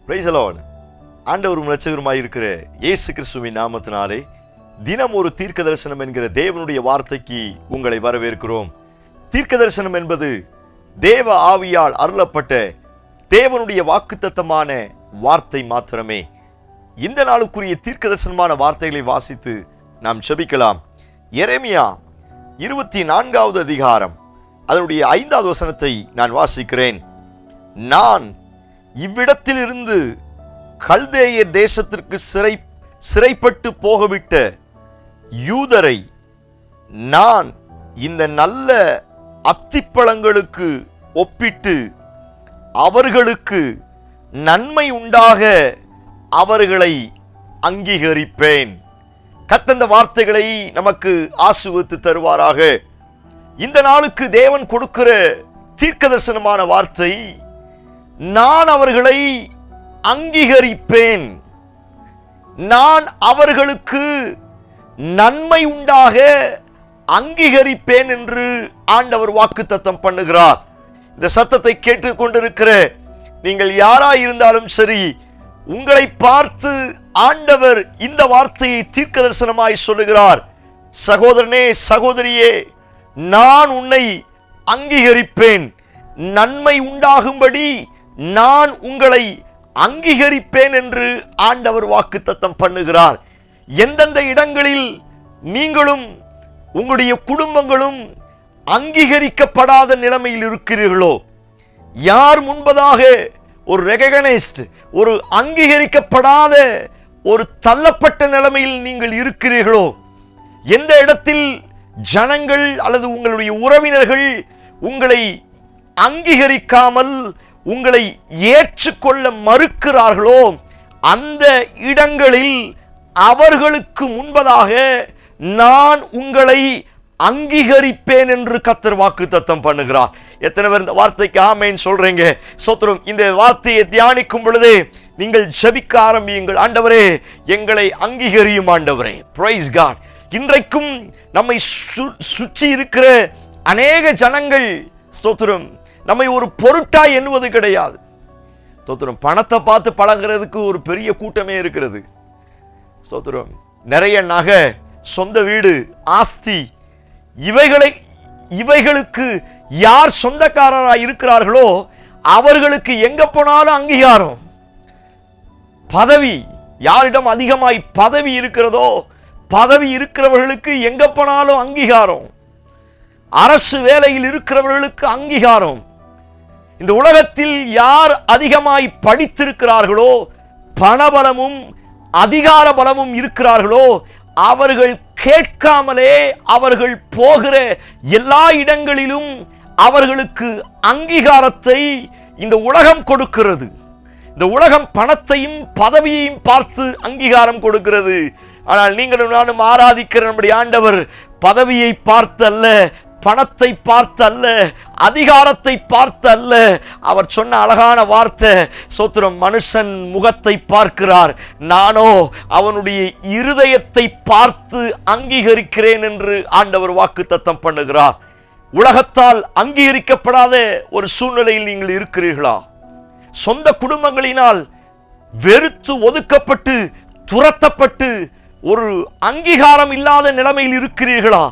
Price the Lord. ஆண்டவரும் இரட்சகருமாய் இருக்கிற இயேசு கிறிஸ்துவின் நாமத்தினாலே தினம் ஒரு தீர்க்க தரிசனம் என்கிற தேவனுடைய வார்த்தைக்கு உங்களை வரவேற்கிறோம். தீர்க்க தரிசனம் என்பது தேவ ஆவியால் அருளப்பட்ட தேவனுடைய வாக்குத்தத்தமான வார்த்தை மாத்திரமே. இந்த நாளுக்குரிய தீர்க்க தரிசனமான வார்த்தைகளை வாசித்து நாம் ஜெபிக்கலாம். எரேமியா 24வது அதிகாரம் அதனுடைய 5வது வசனத்தை நான் வாசிக்கிறேன். நான் இவ்விடத்திலிருந்து கல்தேயர் தேசத்திற்கு சிறைப்பட்டு போகவிட்ட யூதரை நான் இந்த நல்ல அத்திப்பழங்களுக்கு ஒப்பிட்டு அவர்களுக்கு நன்மை உண்டாக அவர்களை அங்கீகரிப்பேன். கர்த்தர் வார்த்தைகளை நமக்கு ஆசீர்வதித்து தருவாராக. இந்த நாளுக்கு தேவன் கொடுக்கிற தீர்க்க தரிசனமான வார்த்தை, நான் அவர்களை அங்கீகரிப்பேன், நான் அவர்களுக்கு நன்மை உண்டாக அங்கீகரிப்பேன் என்று ஆண்டவர் வாக்குத்தத்தம் பண்ணுகிறார். இந்த சத்தத்தை கேட்டுக்கொண்டிருக்கிற நீங்கள் யாராய் இருந்தாலும் சரி, உங்களை பார்த்து ஆண்டவர் இந்த வார்த்தையை தீர்க்க தரிசனமாய் சொல்லுகிறார். சகோதரனே, சகோதரியே, நான் உன்னை அங்கீகரிப்பேன், நன்மை உண்டாகும்படி நான் உங்களை அங்கீகரிப்பேன் என்று ஆண்டவர் வாக்குத்தத்தம் பண்ணுகிறார். எந்தெந்த இடங்களில் நீங்களும் உங்களுடைய குடும்பங்களும் அங்கீகரிக்கப்படாத நிலைமையில் இருக்கிறீர்களோ, யார் முன்பதாக ஒரு ரெகனைஸ்ட், ஒரு அங்கீகரிக்கப்படாத ஒரு தள்ளப்பட்ட நிலைமையில் நீங்கள் இருக்கிறீர்களோ, எந்த இடத்தில் ஜனங்கள் அல்லது உங்களுடைய உறவினர்கள் உங்களை அங்கீகரிக்காமல் உங்களை ஏற்றுக்கொள்ள மறுக்கிறார்களோ, அந்த இடங்களில் அவர்களுக்கு முன்பதாக நான் உங்களை அங்கீகரிப்பேன் என்று கர்த்தர் வாக்குத்தத்தம் பண்ணுகிறார். எத்தனை பேர் இந்த வார்த்தைக்கு ஆமென் சொல்றீங்க? ஸ்தோத்திரம். இந்த வார்த்தையை தியானிக்கும் பொழுது நீங்கள் ஜெபிக்க ஆரம்பியுங்கள். ஆண்டவரே, எங்களை அங்கீகரியும் ஆண்டவரே. Praise God. இன்றைக்கும் நம்மை சுற்றி இருக்கிற அநேக ஜனங்கள் ஸ்தோத்திரம் நம்மை ஒரு பொருட்டாய் எண்ணுவது கிடையாது. ஸ்தோத்திரம். பணத்தை பார்த்து பழகிறதுக்கு ஒரு பெரிய கூட்டமே இருக்கிறது. ஸ்தோத்திரம். நிறைய நகை, சொந்த வீடு, ஆஸ்தி, இவைகளுக்கு யார் சொந்தக்காரராய் இருக்கிறார்களோ அவர்களுக்கு எங்க போனாலும் அங்கீகாரம். பதவி, யாரிடம் அதிகமாய் பதவி இருக்கிறதோ, பதவி இருக்கிறவர்களுக்கு எங்க போனாலும் அங்கீகாரம். அரசு வேலையில் இருக்கிறவர்களுக்கு அங்கீகாரம். இந்த உலகத்தில் யார் அதிகமாய் படித்திருக்கிறார்களோ, பணபலமும் அதிகார பலமும் இருக்கிறார்களோ, அவர்கள் கேட்காமலே அவர்கள் போகிற எல்லா இடங்களிலும் அவர்களுக்கு அங்கீகாரத்தை இந்த உலகம் கொடுக்கிறது. இந்த உலகம் பணத்தையும் பதவியையும் பார்த்து அங்கீகாரம் கொடுக்கிறது. ஆனால் நீங்களும் நானும் ஆராதிக்கிற நம்முடைய ஆண்டவர் பதவியை பார்த்து அல்ல, பணத்தை பார்த்து அல்ல, அதிகாரத்தை பார்த்து அல்ல. அவர் சொன்ன அழகான வார்த்தை, சோத்திரம், மனுஷன் முகத்தை பார்க்கிறார், நானோ அவனுடைய இருதயத்தை பார்த்து அங்கீகரிக்கிறேன் என்று ஆண்டவர் வாக்குத்தத்தம் பண்ணுகிறார். உலகத்தால் அங்கீகரிக்கப்படாத ஒரு சூழ்நிலையில் நீங்கள் இருக்கிறீர்களா? சொந்த குடும்பங்களினால் வெறுத்து ஒதுக்கப்பட்டு துரத்தப்பட்டு ஒரு அங்கீகாரம் இல்லாத நிலைமையில் இருக்கிறீர்களா?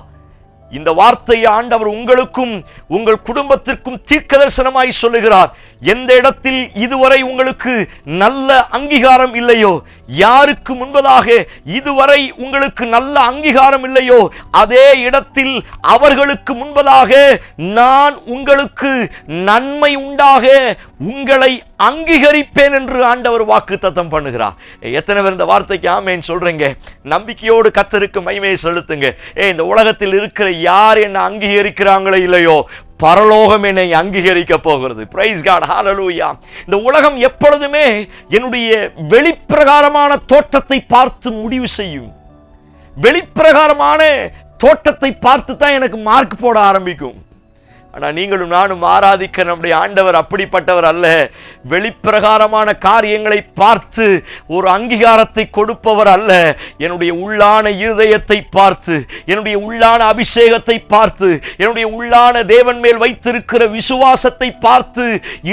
இந்த வார்த்தையை ஆண்டவர் உங்களுக்கும் உங்கள் குடும்பத்திற்கும் தீர்க்க தரிசனமாய் சொல்லுகிறார். எந்த இடத்தில் இதுவரை உங்களுக்கு நல்ல அங்கீகாரம் இல்லையோ, யாருக்கு முன்பதாக இதுவரை உங்களுக்கு நல்ல அங்கீகாரம் இல்லையோ, அதே இடத்தில் அவர்களுக்கு முன்பதாக நான் உங்களுக்கு நன்மை உண்டாக உங்களை அங்கீகரிப்பேன் என்று ஆண்டவர் வாக்குத்தத்தம் பண்ணுகிறார். எத்தனை பேர் இந்த வார்த்தைக்கு ஆமென் சொல்றீங்க? நம்பிக்கையோடு கர்த்தருக்கு மகிமையை செலுத்துங்க. இந்த உலகத்தில் இருக்கிற யார் என்ன அங்கீகரிக்கிறாங்களோ இல்லையோ, பரலோகம் என்னை அங்கீகரிக்க போகிறது. பிரைஸ் காட், ஹalleluya. இந்த உலகம் எப்பொழுதுமே என்னுடைய வெளிப்பிரகாரமான தோற்றத்தை பார்த்து முடிவு செய்யும். வெளிப்பிரகாரமான தோற்றத்தை பார்த்து தான் எனக்கு மார்க் போட ஆரம்பிக்கும். ஆனால் நீங்களும் நானும் ஆராதிக்க நம்முடைய ஆண்டவர் அப்படிப்பட்டவர் அல்ல. வெளிப்பிரகாரமான காரியங்களை பார்த்து ஒரு அங்கீகாரத்தை கொடுப்பவர் அல்ல. என்னுடைய உள்ளான இருதயத்தை பார்த்து, என்னுடைய உள்ளான அபிஷேகத்தை பார்த்து, என்னுடைய உள்ளான தேவன் மேல் வைத்திருக்கிற விசுவாசத்தை பார்த்து,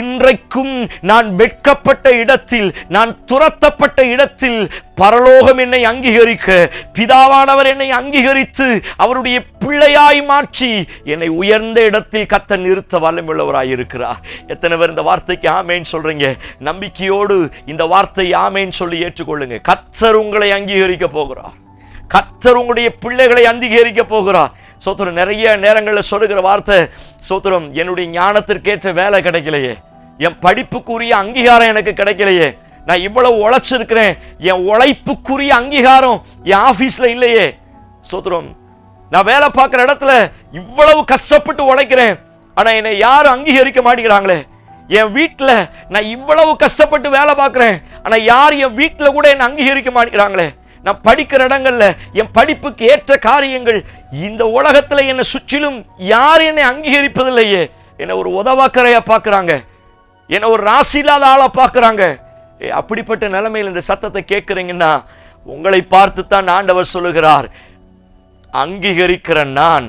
இன்றைக்கும் நான் வெட்கப்பட்ட இடத்தில், நான் துரத்தப்பட்ட இடத்தில் பரலோகம் என்னை அங்கீகரிக்க, பிதாவானவர் என்னை அங்கீகரித்து அவருடைய பிள்ளையாய் மாற்றி என்னை உயர்ந்த இடத்தில் கர்த்தர் நிறுத்த வல்லமையுள்ளவராய் இருக்கிறார். எத்தனை பேர் இந்த வார்த்தைக்கு ஆமேன் சொல்றீங்க? நம்பிக்கையோடு இந்த வார்த்தை ஆமேன் சொல்லி ஏற்றுக்கொள்ளுங்க. கர்த்தர் உங்களை அங்கீகரிக்க போகிறார். கர்த்தர் உங்களுடைய பிள்ளைகளை அங்கீகரிக்க போகிறார். சோத்திரம். நிறைய நேரங்களில் சொல்லுகிற வார்த்தை, சோத்திரம், என்னுடைய ஞானத்திற்கேற்ற வேலை கிடைக்கலையே, என் படிப்புக்குரிய அங்கீகாரம் எனக்கு கிடைக்கலையே, நான் இவ்வளவு உழைச்சிருக்கிறேன், என் உழைப்புக்குரிய அங்கீகாரம் என் ஆபீஸ்ல இல்லையே. சோத்திரம். நான் வேலை பார்க்கிற இடத்துல இவ்வளவு கஷ்டப்பட்டு உழைக்கிறேன், ஆனா என்னை யாரும் அங்கீகரிக்க மாட்டேங்கிறாங்களே. என் வீட்டில் நான் இவ்வளவு கஷ்டப்பட்டு வேலை பார்க்கிறேன், ஆனா யார் என் வீட்டில் கூட என்னை அங்கீகரிக்க மாட்டேங்கிறாங்களே. நான் படிக்கிற இடங்கள்ல என் படிப்புக்கு ஏற்ற காரியங்கள், இந்த உலகத்துல என்னை சுற்றிலும் யார் என்னை அங்கீகரிப்பதில்லையே. என்னை ஒரு உதவாக்கரையா பார்க்கறாங்க, என்னை ஒரு ராசி இல்லாத ஆளா பார்க்கறாங்க. அப்படிப்பட்ட நிலைமையில் இந்த சத்தத்தை கேட்கிறீங்கன்னா, உங்களை பார்த்து தான் ஆண்டவர் சொல்லுகிறார், அங்கீகரிக்கிற நான்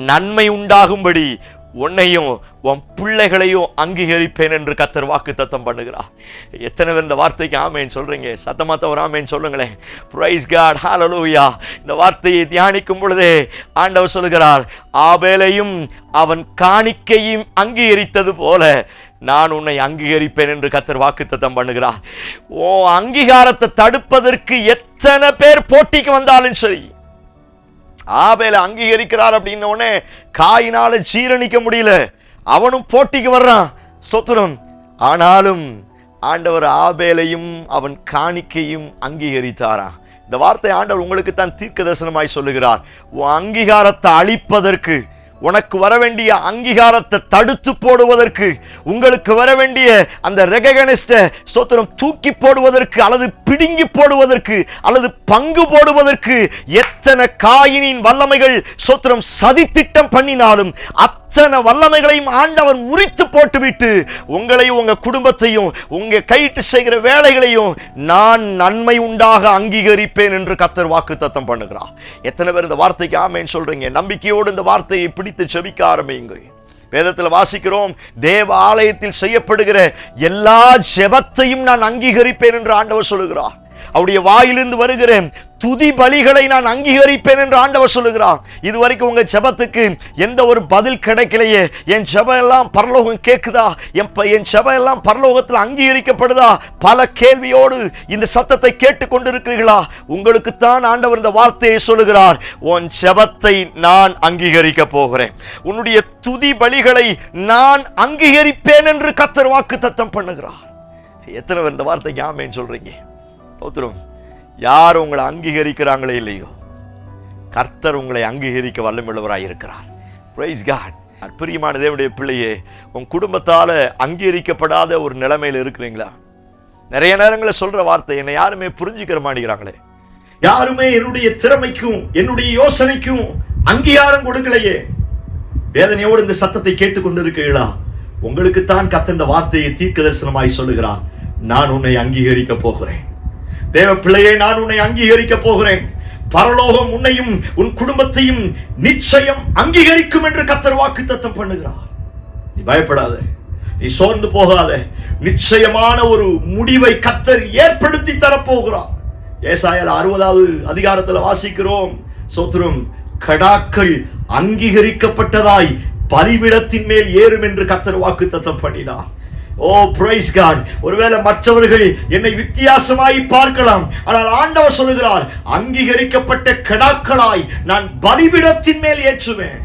நன்மை உண்டாகும்படி உன்னையும் உன் பிள்ளைகளையும் அங்கீகரிப்பேன் என்று கர்த்தர் வாக்குத்தத்தம் பண்ணுகிறார். எத்தனை பேர் இந்த வார்த்தைக்கு ஆமேன் சொல்றீங்க? சத்தமாத்த ஒரு ஆமேன் சொல்லுங்களேன். பிரைஸ் காட், ஹல்லேலூயா. இந்த வார்த்தையை தியானிக்கும் பொழுதே ஆண்டவர் சொல்லுகிறார், ஆபேலையும் அவன் காணிக்கையும் அங்கீகரித்தது போல நான் உன்னை அங்கீகரிப்பேன் என்று கர்த்தர் வாக்குத்தத்தம் பண்ணுகிறார். ஓ அங்கீகாரத்தை தடுப்பதற்கு எத்தனை பேர் போட்டிக்கு வந்தாலும் சரி, ஆபேலை அங்கீகரிக்கிறார் அப்படின்ன உடனே காயினால ஜீரணிக்க முடியல, அவனும் போட்டிக்கு வர்றான். ஸ்தோத்திரம். ஆனாலும் ஆண்டவர் ஆபேலையும் அவன் காணிக்கையும் அங்கீகரித்தாரா. இந்த வார்த்தை ஆண்டவர் உங்களுக்கு தான் தீர்க்க தரிசனமாய் சொல்லுகிறார். உன் அங்கீகாரத்தை அழிப்பதற்கு, உனக்கு வர வேண்டிய அங்கீகாரத்தை தடுத்து போடுவதற்கு, உங்களுக்கு வர வேண்டிய அந்த ரெகக்னைஸ்ட ஸ்தோத்திரம் தூக்கி போடுவதற்கு, அல்லது பிடுங்கி போடுவதற்கு, அல்லது பங்கு போடுவதற்கு எத்தனை காயினின் வல்லமைகள் ஸ்தோத்திரம் சதித்திட்டம் பண்ணினாலும் அத்தனை வல்லமைகளையும் ஆண்டவர் முறித்து போட்டுவிட்டு உங்களையும் உங்க குடும்பத்தையும் உங்க கையிட்டு செய்கிற வேலைகளையும் நான் நன்மை உண்டாக அங்கீகரிப்பேன் என்று கர்த்தர் வாக்குத்தத்தம் பண்ணுகிறார். எத்தனை பேர் இந்த வார்த்தைக்கு ஆமேன் சொல்றீங்க? நம்பிக்கையோடு இந்த வார்த்தையை பிடித்து ஜெபிக்க ஆரம்பியுங்கள். வேதத்தில் வாசிக்கிறோம், தேவ ஆலயத்தில் செய்யப்படுகிற எல்லா ஜெபத்தையும் நான் அங்கீகரிப்பேன் என்று ஆண்டவர் சொல்லுகிறார். அவருடைய வாயிலிருந்து வருகிற துதி பலிகளை நான் அங்கீகரிப்பேன் என்று ஆண்டவர் சொல்லுகிறார். இதுவரைக்கும் உங்க ஜெபத்துக்கு எந்த ஒரு பதில் கிடைக்கலையே, என் ஜெபம் எல்லாம் பரலோகம் கேட்குதா, என் ஜெபம் எல்லாம் பரலோகத்தில் அங்கீகரிக்கப்படுதா, பல கேள்வியோடு இந்த சத்தத்தை கேட்டு கொண்டிருக்கிறீர்களா? உங்களுக்குத்தான் ஆண்டவர் இந்த வார்த்தையை சொல்லுகிறார், உன் ஜெபத்தை நான் அங்கீகரிக்க போகிறேன், உன்னுடைய துதி பலிகளை நான் அங்கீகரிப்பேன் என்று கர்த்தர் வாக்குத்தத்தம் பண்ணுகிறார். எத்தனை பேர் இந்த வார்த்தைக்கு ஆமென் சொல்றீங்க? ஸ்தோத்திரம். யார் உங்களை அங்கீகரிக்கிறாங்களே இல்லையோ, கர்த்தர் உங்களை அங்கீகரிக்க வல்லமையுள்ளவராய் இருக்கிறார். Praise God. பிரியமான தேவனுடைய பிள்ளையே, உன் குடும்பத்தால அங்கீகரிக்கப்படாத ஒரு நிலைமையில இருக்கிறீங்களா? நிறைய நேரங்களில் சொல்ற வார்த்தை, என்னை யாருமே புரிஞ்சுக்கிற மாட்டேங்கிறாங்களே, யாருமே என்னுடைய திறமைக்கும் என்னுடைய யோசனைக்கும் அங்கீகாரம் கொடுக்கலையே. வேதனையோடு இந்த சத்தத்தை கேட்டுக்கொண்டிருக்கிறீர்களா? உங்களுக்குத்தான் கர்த்தர் இந்த வார்த்தையை தீர்க்க தரிசனமாய் சொல்லுகிறார், நான் உன்னை அங்கீகரிக்க போகிறேன். தேவ பிள்ளையை, நான் உன்னை அங்கீகரிக்க போகிறேன். பரலோகம் உன்னையும் உன் குடும்பத்தையும் நிச்சயம் அங்கீகரிக்கும் என்று கர்த்தர் வாக்குத்தத்தம் பண்ணுகிறார். நீ பயப்படாத, நீ சோர்ந்து போகாத. நிச்சயமான ஒரு முடிவை கர்த்தர் ஏற்படுத்தி தரப்போகிறார். ஏசாயா 60வது அதிகாரத்தில் வாசிக்கிறோம், சோத்திரம், கடாக்கள் அங்கீகரிக்கப்பட்டதாய் பலிபீடத்தின் மேல் ஏறும் என்று கர்த்தர் வாக்குத்தத்தம் பண்ணினார். ஓ பிரைஸ் காட். ஒருவேளை மற்றவர்கள் என்னை வித்தியாசமாய் பார்க்கலாம், ஆனால் ஆண்டவர் சொல்லுகிறார், அங்கீகரிக்கப்பட்ட கடாக்களாய் நான் பலிபீடத்தின் மேல் ஏற்றுவேன்.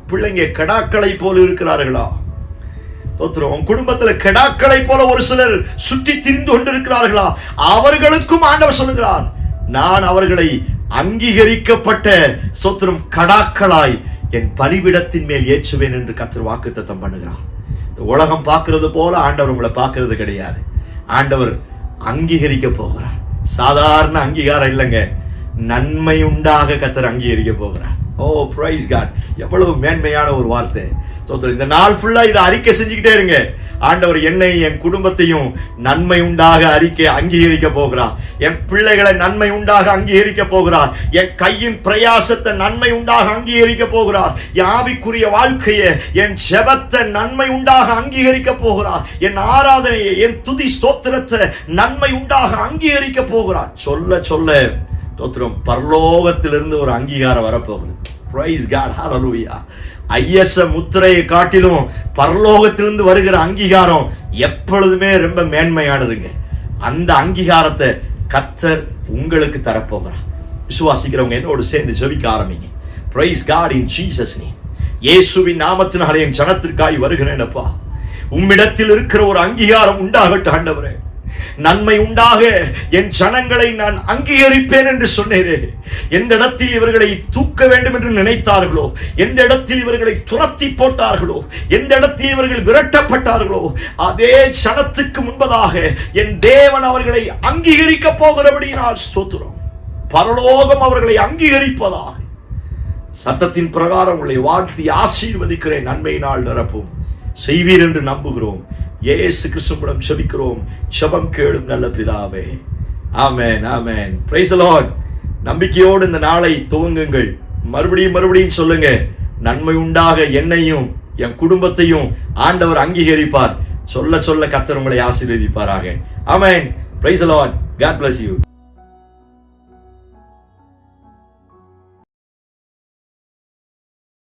பிள்ளைங்க கடாக்களை போல இருக்கிறார்களா? உன் குடும்பத்தில் கடாக்களை போல ஒரு சிலர் சுற்றி திரிந்து கொண்டிருக்கிறார்களா? அவர்களுக்கும் ஆண்டவர் சொல்லுகிறார், நான் அவர்களை அங்கீகரிக்கப்பட்ட சோத்திரம் கடாக்களாய் என் பலிபீடத்தின் மேல் ஏற்றுவேன் என்று கர்த்தர் வாக்குத்தத்தம் பண்ணுகிறார். உலகம் பார்க்கிறது போல ஆண்டவர் உங்களை பார்க்கிறது கிடையாது. ஆண்டவர் அங்கீகரிக்க போகிறார். சாதாரண அங்கீகாரம் இல்லைங்க, நன்மை உண்டாக கர்த்தர் அங்கீகரிக்க போகிறார். ஓ பிரைஸ் காட், எவ்வளவு மேன்மையான ஒரு வார்த்தை. சோதரர், இந்த நாள் ஃபுல்லா இதை அறிக்கை செஞ்சுக்கிட்டே இருங்க. ஆண்டவர் என்னை என் குடும்பத்தையும் நன்மை உண்டாக அங்கீகரிக்க போகிறார். என் பிள்ளைகளை நன்மை உண்டாக அங்கீகரிக்க போகிறார். என் கையின் பிரயாசத்தை நன்மை உண்டாக அங்கீகரிக்க போகிறார். என் ஆவிக்குரிய வாழ்க்கையை, என் ஜெபத்தை நன்மை உண்டாக அங்கீகரிக்க போகிறார். என் ஆராதனையை, என் துதி ஸ்தோத்திரத்தை நன்மை உண்டாக அங்கீகரிக்க போகிறார். சொல்ல சொல்ல ஸ்தோத்திரம், பரலோகத்திலிருந்து ஒரு அங்கீகாரம் வரப்போகிறது. Price God, hallelujah. ஐஎஸ் முத்திரையை காட்டிலும் பரலோகத்திலிருந்து வருகிற அங்கீகாரம் எப்பொழுதுமே ரொம்ப மேன்மையானதுங்க. அந்த அங்கீகாரத்தை கர்த்தர் உங்களுக்கு தரப்போகிறார். விசுவாசிக்கிறவங்க என்னோடு சேர்ந்து ஜெபிக்க ஆரம்பிங்க. Praise God in Jesus name. இயேசுவின் நாமத்தினாலே என் ஜனத்திற்காய் வருகிறேன் அப்பா. உம்மிடத்தில் இருக்கிற ஒரு அங்கீகாரம் உண்டாகட்டும் ஆண்டவரே. நன்மை உண்டாக என் ஜனங்களை நான் அங்கீகரிப்பேன் என்று சொன்னேரே. எந்த இடத்தில் இவர்களை தூக்க வேண்டும் என்று நினைத்தார்களோ, எந்த இடத்தில் இவர்களை துரத்தி போட்டார்களோ, எந்த இடத்தில் இவர்கள் விரட்டப்பட்டார்களோ, அதே ஜனத்துக்கு முன்பதாக என் தேவன் அவர்களை அங்கீகரிக்க போகிறபடியினால் ஸ்தோத்திரம். பரலோகம் அவர்களை அங்கீகரிப்பதாக. சத்தத்தின் பிரகாரம் உங்களை வாழ்த்தி ஆசீர்வதிக்கிறேன். நன்மையினால் நிரப்பும் செய்வீர் என்று நம்புகிறோம். இயேசு கிறிஸ்துவிடம் ஜெபிக்கிறோம். ஜெபம் கேளும் நல்ல பிதாவே. ஆமென், ஆமென். Praise the lord. நம்பிக்கையோடு இந்த நாளை துவங்குங்கள். மறுபடியும் சொல்லுங்க, நன்மை உண்டாக என்னையும் என் குடும்பத்தையும் ஆண்டவர் அங்கீகரிப்பார். சொல்ல சொல்ல கர்த்தர் உங்களை ஆசீர்வதிப்பாராக. ஆமென். Praise the lord. God bless you.